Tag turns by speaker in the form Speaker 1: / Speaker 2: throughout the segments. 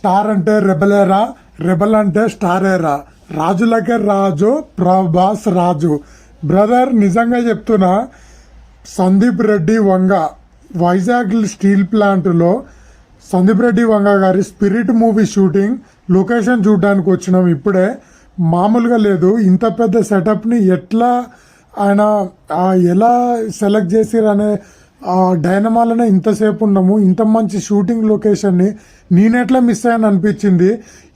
Speaker 1: Star అంటే రెబలేరా, rebel అంటే స్టారేరా. రాజులకే రాజు ప్రభాస్ రాజు. Brother నిజంగా చెప్తున్నా, సందీప్ రెడ్డి వంగ వైజాగ్ స్టీల్ ప్లాంట్లో సందీప్ రెడ్డి వంగ గారి స్పిరిట్ మూవీ షూటింగ్ లొకేషన్ చూడడానికి వచ్చినాం ఇప్పుడే. మామూలుగా లేదు. ఇంత పెద్ద సెటప్ని ఎట్లా ఆయన ఎలా సెలెక్ట్ చేసిరనే డైనమాలోనే ఇంతసేపు ఉన్నాము. ఇంత మంచి షూటింగ్ లొకేషన్ని నేనెట్లా మిస్ అయ్యాను అనిపించింది.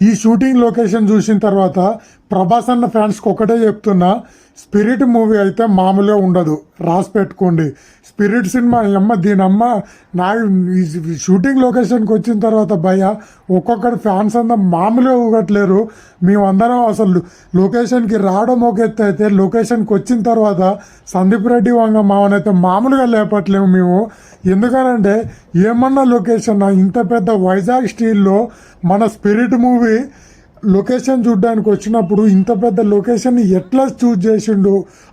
Speaker 1: ఈ షూటింగ్ లొకేషన్ చూసిన తర్వాత ప్రభాస్ అన్న ఫ్యాన్స్కి ఒకటే చెప్తున్నా, స్పిరిట్ మూవీ అయితే మామూలుగా ఉండదు, రాసి పెట్టుకోండి. స్పిరిట్ సినిమా దీనమ్మ నా షూటింగ్ లొకేషన్కి వచ్చిన తర్వాత భయ ఒక్కొక్కటి ఫ్యాన్స్ అంతా మామూలుగా ఊగట్లేరు. మేమందరం అసలు లొకేషన్కి రావడం ఒక ఎత్తు అయితే, లొకేషన్కి వచ్చిన తర్వాత సందీప్ రెడ్డి వంగ మామనైతే మామూలుగా లేపట్లేము మేము. ఎందుకనంటే ఏమన్నా లొకేషన్ ఇంత పెద్ద వైజాగ్ స్టీల్లో మన స్పిరిట్ మూవీ లొకేషన్ చూడడానికి వచ్చినప్పుడు ఇంత పెద్ద లొకేషన్ ఎట్లా చూజ్ చేసిండు,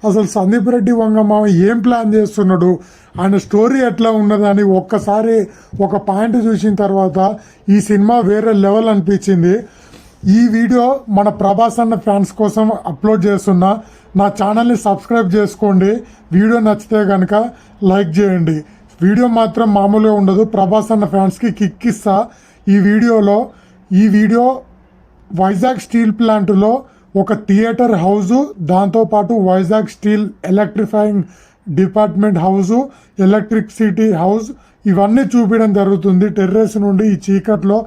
Speaker 1: అసలు సందీప్ రెడ్డి వంగ మామ ఏం ప్లాన్ చేస్తున్నాడు, ఆయన స్టోరీ ఎట్లా ఉన్నదని ఒక్కసారి ఒక పాయింట్ చూసిన తర్వాత ఈ సినిమా వేరే లెవెల్ అనిపించింది. ఈ వీడియో మన ప్రభాస్ అన్న ఫ్యాన్స్ కోసం అప్లోడ్ చేస్తున్నా. నా ఛానల్ని సబ్స్క్రైబ్ చేసుకోండి. వీడియో నచ్చితే కనుక లైక్ చేయండి. వీడియో మాత్రం మామూలుగా ఉండదు. ప్రభాస్ అన్న ఫ్యాన్స్కి కిక్ ఇస్తా ఈ వీడియో వైజాగ్ స్టీల్ ప్లాంట్లో ఒక థియేటర్ హౌజు, దాంతోపాటు Vizag steel electrifying department house, electricity house ఇవన్నీ చూపించడం జరుగుతుంది. టెర్రస్ నుండి ఈ చీకట్లో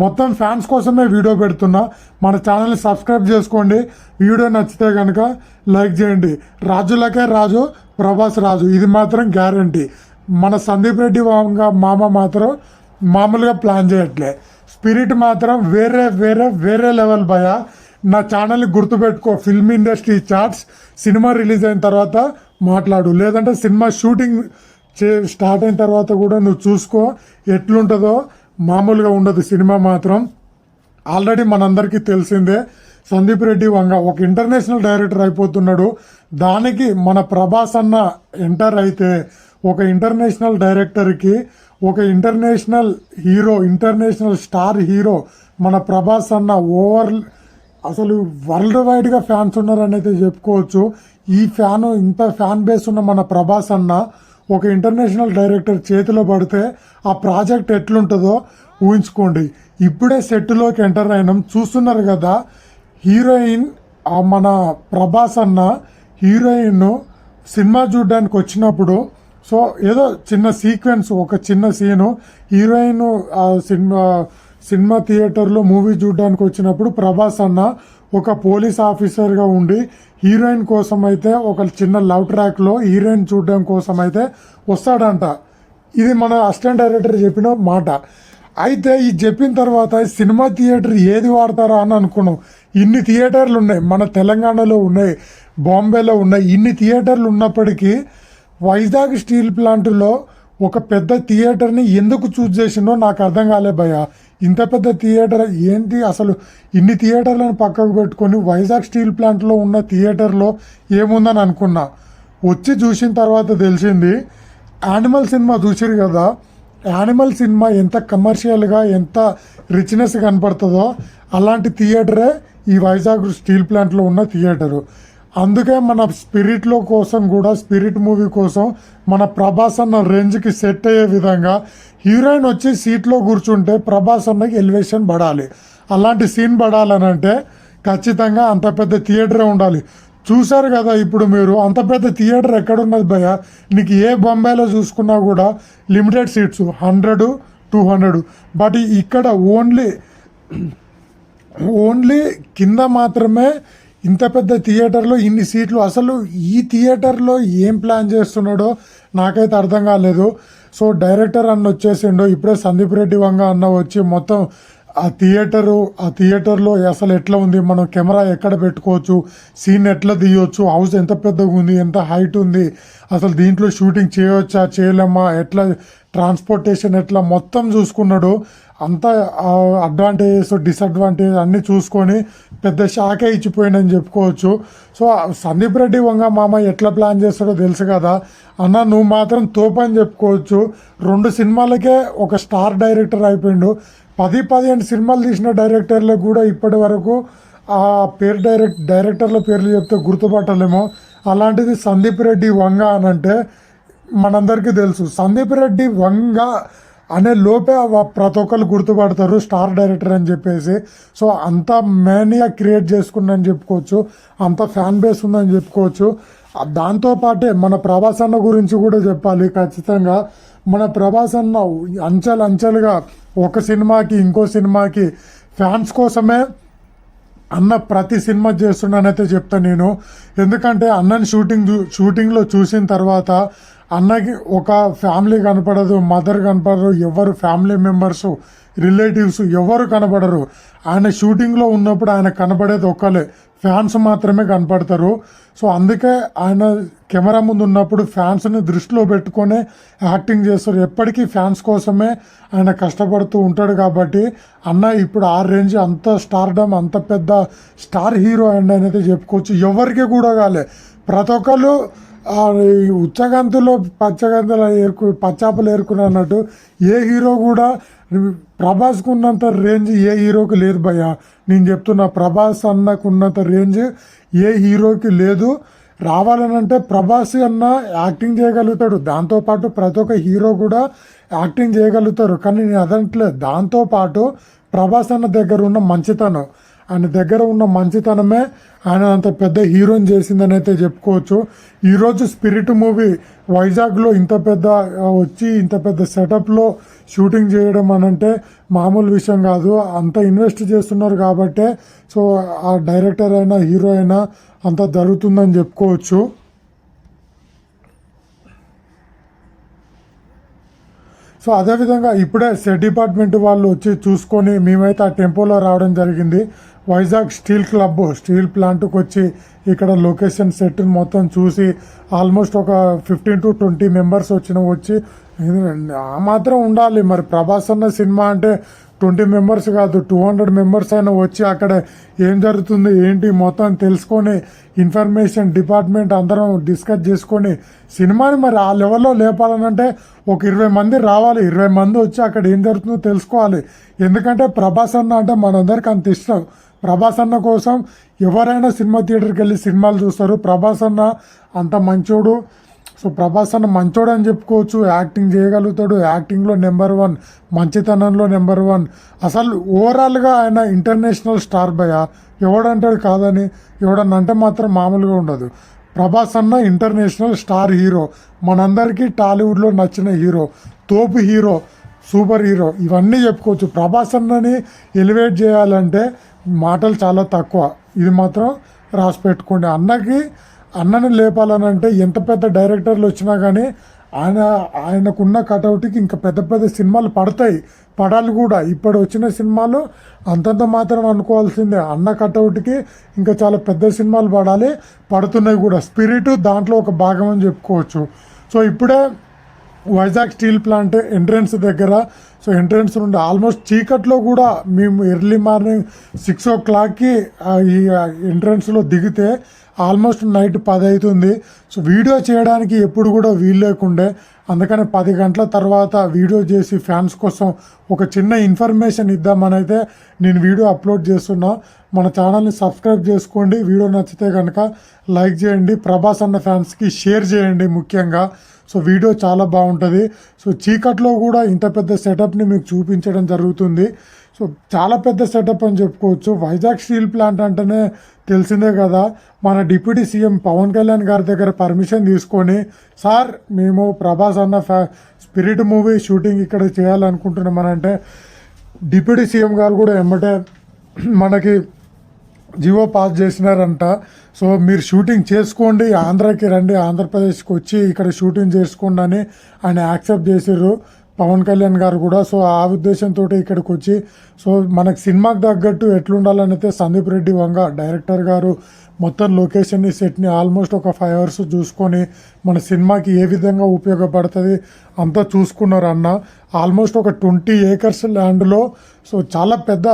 Speaker 1: మొత్తం ఫ్యాన్స్ కోసమే వీడియో పెడుతున్నా. మన ఛానల్ని సబ్స్క్రైబ్ చేసుకోండి. వీడియో నచ్చితే కనుక లైక్ చేయండి. రాజులకే రాజు ప్రభాస్ రాజు, ఇది మాత్రం గ్యారంటీ. మన సందీప్ రెడ్డి మామ మాత్రం మామూలుగా ప్లాన్ చేయట్లే. స్పిరిట్ మాత్రం వేరే లెవెల్ భయ. నా ఛానల్ని గుర్తుపెట్టుకో. Film industry charts cinema release అయిన తర్వాత మాట్లాడు, లేదంటే సినిమా షూటింగ్ స్టార్ట్ అయిన తర్వాత కూడా నువ్వు చూసుకో ఎట్లుంటుందో. మామూలుగా ఉండదు సినిమా మాత్రం. ఆల్రెడీ మనందరికీ తెలిసిందే, సందీప్ రెడ్డి వంగ ఒక ఇంటర్నేషనల్ డైరెక్టర్ అయిపోతున్నాడు. దానికి మన ప్రభాస్ అన్న ఎంటర్ అయితే ఒక ఇంటర్నేషనల్ డైరెక్టర్కి ఒక international hero, international star hero మన ప్రభాస్ అన్న అసలు వరల్డ్ వైడ్గా ఫ్యాన్స్ ఉన్నారని అయితే చెప్పుకోవచ్చు. ఇంత ఫ్యాన్ బేస్ ఉన్న మన ప్రభాస్ అన్న ఒక ఇంటర్నేషనల్ డైరెక్టర్ చేతిలో పడితే ఆ ప్రాజెక్ట్ ఎట్లుంటుందో ఊహించుకోండి. ఇప్పుడే సెట్లోకి ఎంటర్ అయినాం, చూస్తున్నారు కదా. హీరోయిన్ మన ప్రభాస్ అన్న హీరోయిన్ సినిమా చూడడానికి వచ్చినప్పుడు ఏదో చిన్న సీక్వెన్స్, ఒక చిన్న సీను, హీరోయిన్ సినిమా థియేటర్లో మూవీ చూడడానికి వచ్చినప్పుడు ప్రభాస్ అన్న ఒక పోలీస్ ఆఫీసర్గా ఉండి హీరోయిన్ కోసం అయితే ఒక చిన్న లవ్ ట్రాక్లో హీరోయిన్ చూడడం కోసం అయితే వస్తాడంట. ఇది మన అసిస్టెంట్ డైరెక్టర్ చెప్పిన మాట. అయితే ఇది చెప్పిన తర్వాత సినిమా థియేటర్ ఏది వాడతారా అని అనుకున్నాం. ఇన్ని థియేటర్లు ఉన్నాయి, మన తెలంగాణలో ఉన్నాయి, బాంబేలో ఉన్నాయి. ఇన్ని థియేటర్లు ఉన్నప్పటికీ వైజాగ్ స్టీల్ ప్లాంట్లో ఒక పెద్ద థియేటర్ని ఎందుకు చూస్ చేసిండో నాకు అర్థం కాలే భయ. ఇంత పెద్ద థియేటర్ ఏంటి అసలు? ఇన్ని థియేటర్లను పక్కకు పెట్టుకొని వైజాగ్ స్టీల్ ప్లాంట్లో ఉన్న థియేటర్లో ఏముందని అనుకున్నా. వచ్చి చూసిన తర్వాత తెలిసింది, యానిమల్ సినిమా చూసిరు కదా, యానిమల్ సినిమా ఎంత కమర్షియల్గా ఎంత రిచ్నెస్ కనపడుతుందో అలాంటి థియేటరే ఈ వైజాగ్ స్టీల్ ప్లాంట్లో ఉన్న థియేటరు. అందుకే మన స్పిరిట్లో కోసం కూడా, స్పిరిట్ మూవీ కోసం మన ప్రభాస్ అన్న రేంజ్కి సెట్ అయ్యే విధంగా హీరోయిన్ వచ్చి సీట్లో కూర్చుంటే ప్రభాస్ అన్నకి ఎలివేషన్ పడాలి. అలాంటి సీన్ పడాలనంటే ఖచ్చితంగా అంత పెద్ద థియేటరే ఉండాలి. చూశారు కదా ఇప్పుడు మీరు, అంత పెద్ద థియేటర్ ఎక్కడున్నది భయ? నీకు ఏ బొంబాయిలో చూసుకున్నా కూడా లిమిటెడ్ సీట్స్ 100, 200. బట్ ఇక్కడ ఓన్లీ కింద మాత్రమే ఇంత పెద్ద థియేటర్లో ఇన్ని సీట్లు. అసలు ఈ థియేటర్లో ఏం ప్లాన్ చేస్తున్నాడో నాకైతే అర్థం కాలేదు. డైరెక్టర్ అన్న వచ్చేసిండో, ఇప్పుడే సందీప్ రెడ్డి వంగ అన్న వచ్చి మొత్తం ఆ థియేటర్లో అసలు ఎట్లా ఉంది, మనం కెమెరా ఎక్కడ పెట్టుకోవచ్చు, సీన్ ఎట్లా తీయవచ్చు, హౌస్ ఎంత పెద్దగా ఉంది, ఎంత హైట్ ఉంది, అసలు దీంట్లో షూటింగ్ చేయవచ్చా చేయలేమా, ఎట్లా ట్రాన్స్పోర్టేషన్ ఎట్లా మొత్తం చూసుకున్నాడు. అంతా అడ్వాంటేజెస్ డిసడ్వాంటేజ్ అన్నీ చూసుకొని పెద్ద షాకే ఇచ్చిపోయిందని చెప్పుకోవచ్చు. సందీప్ రెడ్డి వంగ మామ ఎట్లా ప్లాన్ చేస్తాడో తెలుసు కదా అన్న. నువ్వు మాత్రం తోపని చెప్పుకోవచ్చు. 2 సినిమాలకే ఒక స్టార్ డైరెక్టర్ అయిపోయిండు. 10-15 సినిమాలు తీసిన డైరెక్టర్లకు కూడా ఇప్పటి వరకు ఆ పేరు డైరెక్టర్ల పేర్లు చెప్తే గుర్తుపట్టలేమో. అలాంటిది సందీప్ రెడ్డి వంగ అని అంటే మనందరికీ తెలుసు. సందీప్ రెడ్డి వంగ అనే లోపే ప్రతి ఒక్కరు గుర్తుపడతారు స్టార్ డైరెక్టర్ అని చెప్పేసి. సో అంత మేనియా క్రియేట్ చేసుకుందని చెప్పుకోవచ్చు, అంత ఫ్యాన్ బేస్ ఉందని చెప్పుకోవచ్చు. దాంతోపాటే మన ప్రభాస్ అన్న గురించి కూడా చెప్పాలి ఖచ్చితంగా. మన ప్రభాస్ అన్న అంచెలుగా ఒక సినిమాకి ఇంకో సినిమాకి ఫ్యాన్స్ కోసమే అన్న ప్రతి సినిమా చేస్తున్నానైతే చెప్తాను నేను. ఎందుకంటే అన్నని షూటింగ్లో చూసిన తర్వాత అన్నకి ఒక ఫ్యామిలీ కనపడదు, మదర్ కనపడరు, ఎవరు ఫ్యామిలీ మెంబర్స్ రిలేటివ్స్ ఎవరు కనపడరు. ఆయన షూటింగ్లో ఉన్నప్పుడు ఆయన కనపడేది ఒక్కలే, ఫ్యాన్స్ మాత్రమే కనపడతారు. సో అందుకే ఆయన కెమెరా ముందు ఉన్నప్పుడు ఫ్యాన్స్ని దృష్టిలో పెట్టుకొని యాక్టింగ్ చేస్తారు. ఎప్పటికీ ఫ్యాన్స్ కోసమే ఆయన కష్టపడుతూ ఉంటాడు. కాబట్టి అన్న ఇప్పుడు ఆ రేంజ్ అంత స్టార్డమ్, అంత పెద్ద స్టార్ హీరో అండ్ అనేది చెప్పుకోవచ్చు. ఎవరికి కూడా కాలే, ప్రతి ఒక్కళ్ళు ఉచ్చగంతులో పచ్చాపలు ఏరుకుని అన్నట్టు ఏ హీరో కూడా ప్రభాస్కు ఉన్నంత రేంజ్ ఏ హీరోకి లేదు భయ్య. నేను చెప్తున్నా, ప్రభాస్ అన్నకు ఉన్నంత రేంజ్ ఏ హీరోకి లేదు. రావాలనంటే ప్రభాస్ అన్న యాక్టింగ్ చేయగలుగుతాడు, దాంతోపాటు ప్రతి ఒక్క హీరో కూడా యాక్టింగ్ చేయగలుగుతారు. కానీ నేను అదంటలేదు. దాంతోపాటు ప్రభాస్ అన్న దగ్గర ఉన్న మంచితనం, ఆయన దగ్గర ఉన్న మంచితనమే ఆయన అంత పెద్ద హీరోని చేసిందని అయితే చెప్పుకోవచ్చు. ఈరోజు స్పిరిట్ మూవీ వైజాగ్లో ఇంత పెద్ద సెటప్లో షూటింగ్ చేయడం అని అంటే మామూలు విషయం కాదు. అంత ఇన్వెస్ట్ చేస్తున్నారు కాబట్టే సో ఆ డైరెక్టర్ అయినా హీరో అయినా అంత జరుగుతుందని చెప్పుకోవచ్చు. సో అదేవిధంగా ఇప్పుడే సెట్ డిపార్ట్మెంట్ వాళ్ళు వచ్చి చూసుకొని మేమైతే ఆ టెంపోలో రావడం జరిగింది. వైజాగ్ స్టీల్ ప్లాంట్కి వచ్చి ఇక్కడ లొకేషన్ సెట్ మొత్తం చూసి ఆల్మోస్ట్ ఒక 15 to 20 మెంబర్స్ వచ్చి ఆ మాత్రం ఉండాలి. మరి ప్రభాస్ అన్న సినిమా అంటే 20 మెంబర్స్ కాదు, 200 మెంబర్స్ అయినా వచ్చి అక్కడ ఏం జరుగుతుంది ఏంటి మొత్తం తెలుసుకొని ఇన్ఫర్మేషన్ డిపార్ట్మెంట్ అందరం డిస్కస్ చేసుకొని సినిమాని మరి ఆ లెవెల్లో లేపాలనంటే ఒక 20 మంది రావాలి. 20 మంది వచ్చి అక్కడ ఏం జరుగుతుందో తెలుసుకోవాలి. ఎందుకంటే ప్రభాస్ అన్న అంటే మనందరికి అంత ఇష్టం. ప్రభాస్ అన్న కోసం ఎవరైనా సినిమా థియేటర్కి వెళ్ళి సినిమాలు చూస్తారు. ప్రభాస్ అన్న అంత మంచోడు. సో ప్రభాస్ అన్న మంచోడు అని చెప్పుకోవచ్చు. యాక్టింగ్ చేయగలుగుతాడు, యాక్టింగ్లో నెంబర్ 1, మంచితనంలో నెంబర్ 1. అసలు ఓవరాల్గా ఆయన ఇంటర్నేషనల్ స్టార్ భయ. ఎవడంటాడు కాదని, ఎవడన్నా అంటే మాత్రం మామూలుగా ఉండదు. ప్రభాస్ అన్న ఇంటర్నేషనల్ స్టార్ హీరో, మనందరికీ టాలీవుడ్లో నచ్చిన హీరో, తోపు హీరో, సూపర్ హీరో, ఇవన్నీ చెప్పుకోవచ్చు. ప్రభాస్ అన్నని ఎలివేట్ చేయాలంటే మాటలు చాలా తక్కువ, ఇది మాత్రం రాసి పెట్టుకోండి. అన్నని లేపాలనంటే ఎంత పెద్ద డైరెక్టర్లు వచ్చినా కానీ ఆయనకున్న కటౌట్కి ఇంకా పెద్ద సినిమాలు పడాలి కూడా. ఇప్పుడు వచ్చిన సినిమాలు అంతంత మాత్రం అనుకోవాల్సిందే. అన్న కటౌట్కి ఇంకా చాలా పెద్ద సినిమాలు పడుతున్నాయి కూడా. స్పిరిట్ దాంట్లో ఒక భాగం అని చెప్పుకోవచ్చు. సో ఇప్పుడే వైజాగ్ స్టీల్ ప్లాంట్ ఎంట్రన్స్ దగ్గర, సో ఎంట్రన్స్ నుండి ఆల్మోస్ట్ చీకట్లో కూడా మేము ఎర్లీ మార్నింగ్ 6 o'clockకి ఈ ఎంట్రన్స్లో దిగితే ఆల్మోస్ట్ నైట్ 10 అవుతుంది. సో వీడియో చేయడానికి ఎప్పుడు కూడా వీలు లేకుండే, అందుకని 10 గంటల తర్వాత వీడియో చేసి ఫ్యాన్స్ కోసం ఒక చిన్న ఇన్ఫర్మేషన్ ఇద్దామని అయితే నేను వీడియో అప్లోడ్ చేస్తున్నా. మన ఛానల్ని సబ్స్క్రైబ్ చేసుకోండి. వీడియో నచ్చితే కనుక లైక్ చేయండి. ప్రభాస్ అన్న ఫ్యాన్స్కి షేర్ చేయండి ముఖ్యంగా. సో వీడియో చాలా బాగుంటుంది. సో చీకట్లో కూడా ఇంత పెద్ద సెటప్ని మీకు చూపించడం జరుగుతుంది. సో చాలా పెద్ద సెటప్ అని చెప్పుకోవచ్చు. వైజాగ్ స్టీల్ ప్లాంట్ అంటేనే తెలిసిందే కదా. మన డిప్యూటీ సీఎం పవన్ కళ్యాణ్ గారి దగ్గర పర్మిషన్ తీసుకొని, సార్ మేము ప్రభాస్ అన్న స్పిరిట్ మూవీ షూటింగ్ ఇక్కడ చేయాలనుకుంటున్నామనంటే డిప్యూటీ సీఎం గారు కూడా ఎమ్మటే మనకి జియో పాస్ చేసినారంట. సో మీరు షూటింగ్ చేసుకోండి, ఆంధ్రాకి రండి, ఆంధ్రప్రదేశ్కి వచ్చి ఇక్కడ షూటింగ్ చేసుకోండి అని ఆయన యాక్సెప్ట్ చేసారు పవన్ కళ్యాణ్ గారు కూడా. సో ఆ ఉద్దేశంతో ఇక్కడికి వచ్చి సో మనకు సినిమాకి తగ్గట్టు ఎట్లుండాలని అయితే సందీప్ రెడ్డి వంగ డైరెక్టర్ గారు మొత్తం లొకేషన్ని సెట్ని ఆల్మోస్ట్ ఒక 5 అవర్స్ చూసుకొని మన సినిమాకి ఏ విధంగా ఉపయోగపడుతుంది అంతా చూసుకున్నారు అన్న. ఆల్మోస్ట్ ఒక 20 ఏకర్స్ ల్యాండ్లో, సో చాలా పెద్ద,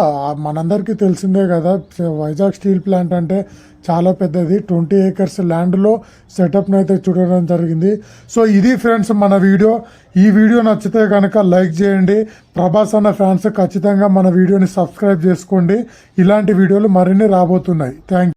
Speaker 1: మనందరికీ తెలిసిందే కదా వైజాగ్ స్టీల్ ప్లాంట్ అంటే చాలా పెద్దది. 20 ఏకర్స్ ల్యాండ్లో సెటప్ని అయితే చూడడం జరిగింది. సో ఇది ఫ్రెండ్స్ మన వీడియో. ఈ వీడియో నచ్చితే కనుక లైక్ చేయండి. ప్రభాస్ అన్న ఫ్యాన్స్ ఖచ్చితంగా మన వీడియోని సబ్స్క్రైబ్ చేసుకోండి. ఇలాంటి వీడియోలు మరిన్ని రాబోతున్నాయి. థ్యాంక్